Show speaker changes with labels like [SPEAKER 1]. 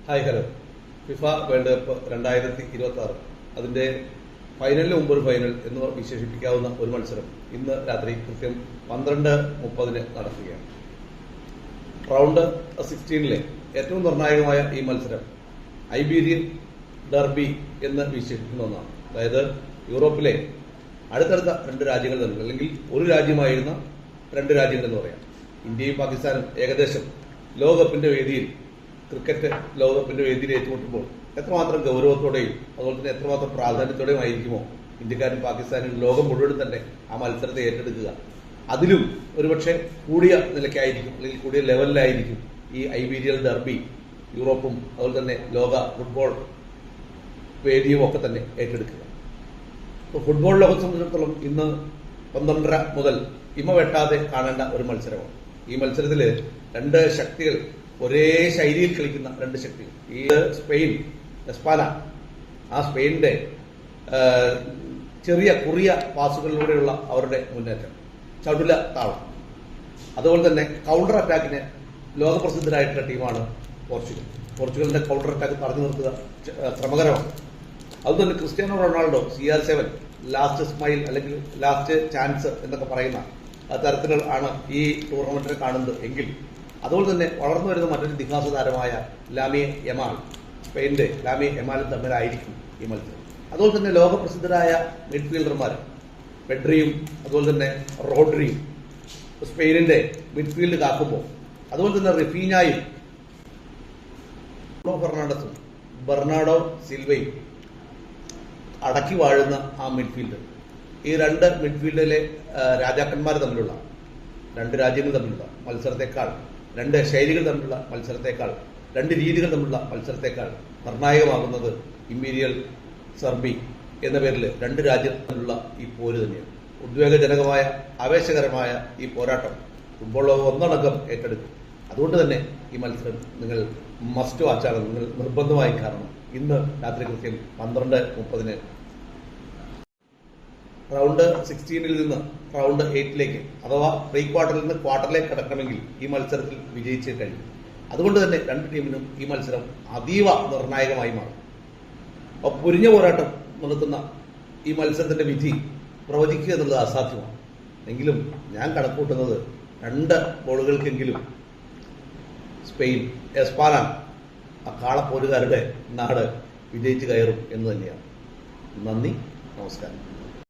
[SPEAKER 1] Hi hello. FIFA world cup 2026 അതിന്റെ ഫൈനലിന് മുമ്പ് ഒരു ഫൈനൽ എന്ന് വിശേഷിപ്പിക്കാവുന്ന ഒരു മത്സരം ഇന്ന് രാത്രി കൃത്യം 12:30 നടക്കുകയാണ്. റൗണ്ട് 16 ഏറ്റവും നിർണായകമായ ഈ മത്സരം ഐബീരിയൻ ഡർബി എന്ന് വിശേഷിപ്പിക്കുന്ന ഒന്നാണ്. അതായത് യൂറോപ്പിലെ അടുത്തടുത്ത രണ്ട് രാജ്യങ്ങൾ തമ്മിൽ, അല്ലെങ്കിൽ ഒരു രാജ്യമായിരുന്ന രണ്ട് രാജ്യങ്ങൾ എന്ന് പറയാം. ഇന്ത്യയും പാകിസ്ഥാനും ഏകദേശം ലോകകപ്പിന്റെ വേദിയിൽ, ക്രിക്കറ്റ് ലോകകപ്പിന്റെ വേദിയിൽ ഏറ്റുമുട്ടുമ്പോൾ എത്രമാത്രം ഗൗരവത്തോടെയും അതുപോലെ തന്നെ എത്രമാത്രം പ്രാധാന്യത്തോടെയും ആയിരിക്കുമോ ഇന്ത്യക്കാരും പാകിസ്ഥാനും ലോകം മുഴുവൻ തന്നെ ആ മത്സരത്തെ ഏറ്റെടുക്കുക. അതിലും ഒരുപക്ഷെ കൂടിയ നിലയ്ക്കായിരിക്കും, അല്ലെങ്കിൽ കൂടിയ ലെവലിലായിരിക്കും ഈ ഐബീരിയൻ ഡർബി യൂറോപ്പും അതുപോലെ തന്നെ ലോക ഫുട്ബോൾ വേദിയും ഒക്കെ തന്നെ ഏറ്റെടുക്കുക. ഇപ്പോൾ ഫുട്ബോൾ ലോകത്തെ സംബന്ധിച്ചിടത്തോളം ഇന്ന് 12:30 മുതൽ ഇമ വെട്ടാതെ കാണേണ്ട ഒരു മത്സരമാണ്. ഈ മത്സരത്തിൽ രണ്ട് ശക്തികൾ, ഒരേ ശൈലിയിൽ കളിക്കുന്ന രണ്ട് ശക്തികൾ. ഈ സ്പെയിൻ, എസ്പാന, ആ സ്പെയിനിന്റെ ചെറിയ കുറിയ പാസുകളിലൂടെയുള്ള അവരുടെ മുന്നേറ്റം, ചടുല താളം, അതുപോലെ തന്നെ കൗണ്ടർ അറ്റാക്കിന് ലോകപ്രസിദ്ധരായിട്ടുള്ള ടീമാണ് പോർച്ചുഗൽ. പോർച്ചുഗലിന്റെ കൗണ്ടർ അറ്റാക്ക് തടഞ്ഞു നിർത്തുക ശ്രമകരമാണ്. അതുതന്നെ Cristiano Ronaldo CR7 last smile അല്ലെങ്കിൽ ലാസ്റ്റ് ചാൻസ് എന്നൊക്കെ പറയുന്ന തരത്തിലുള്ള ആണ് ഈ ടൂർണമെന്റിനെ കാണുന്നത് എങ്കിൽ, അതുപോലെ തന്നെ വളർന്നു വരുന്ന മറ്റൊരു ഇതിഹാസ താരമായ ലാമിൻ യമാൽ, സ്പെയിനിന്റെ ലാമിൻ യമാലും തമ്മിലായിരിക്കും ഈ മത്സരം. അതുപോലെ തന്നെ ലോകപ്രസിദ്ധരായ മിഡ്ഫീൽഡർമാർ പെഡ്രിയും അതുപോലെ തന്നെ റോഡ്രിയും സ്പെയിനിന്റെ മിഡ്ഫീൽഡ് കാക്കുമ്പോൾ, അതുപോലെ തന്നെ റഫീഞ്ഞയും ഫെർണാണ്ടസും ബെർണാഡോ സിൽവയും അടക്കി വാഴുന്ന ആ മിഡ്ഫീൽഡ്, ഈ രണ്ട് മിഡ്ഫീൽഡിലെ രാജാക്കന്മാർ തമ്മിലുള്ള, രണ്ട് രാജ്യങ്ങൾ തമ്മിലുള്ള മത്സരത്തെക്കാൾ, രണ്ട് ശൈലികൾ തമ്മിലുള്ള മത്സരത്തെക്കാൾ, രണ്ട് രീതികൾ തമ്മിലുള്ള മത്സരത്തെക്കാൾ നിർണായകമാകുന്നത് ഇമ്പീരിയൽ സർബി എന്ന പേരിൽ രണ്ട് രാജ്യത്തിലുള്ള ഈ പോര് തന്നെയാണ്. ഉദ്വേഗജനകമായ ആവേശകരമായ ഈ പോരാട്ടം ഫുട്ബോൾ ലോകം ഒന്നടങ്കം ഏറ്റെടുക്കും. അതുകൊണ്ട് തന്നെ ഈ മത്സരം നിങ്ങൾ മസ്റ്റ് വാച്ചാണ്, നിങ്ങൾ നിർബന്ധമായും കാണണം. ഇന്ന് രാത്രി കൃത്യം 12:30 റൗണ്ട് 16 നിന്ന് റൗണ്ട് 8 അഥവാ പ്രീ ക്വാർട്ടറിൽ നിന്ന് ക്വാർട്ടറിലേക്ക് കടക്കണമെങ്കിൽ ഈ മത്സരത്തിൽ വിജയിച്ചേ കഴിയും. അതുകൊണ്ട് തന്നെ രണ്ട് ടീമിനും ഈ മത്സരം അതീവ നിർണായകമായി മാറും. പൊരിഞ്ഞ പോരാട്ടം നടത്തുന്ന ഈ മത്സരത്തിന്റെ വിധി പ്രവചിക്കുക എന്നുള്ളത് അസാധ്യമാണ്. എങ്കിലും ഞാൻ കണക്കൂട്ടുന്നത് 2 ഗോളുകൾക്കെങ്കിലും സ്പെയിൻ, എസ്പാന, ആ കാളപ്പോരുകാരുടെ നാട് വിജയിച്ചു കയറും എന്ന് തന്നെയാണ്. നന്ദി, നമസ്കാരം.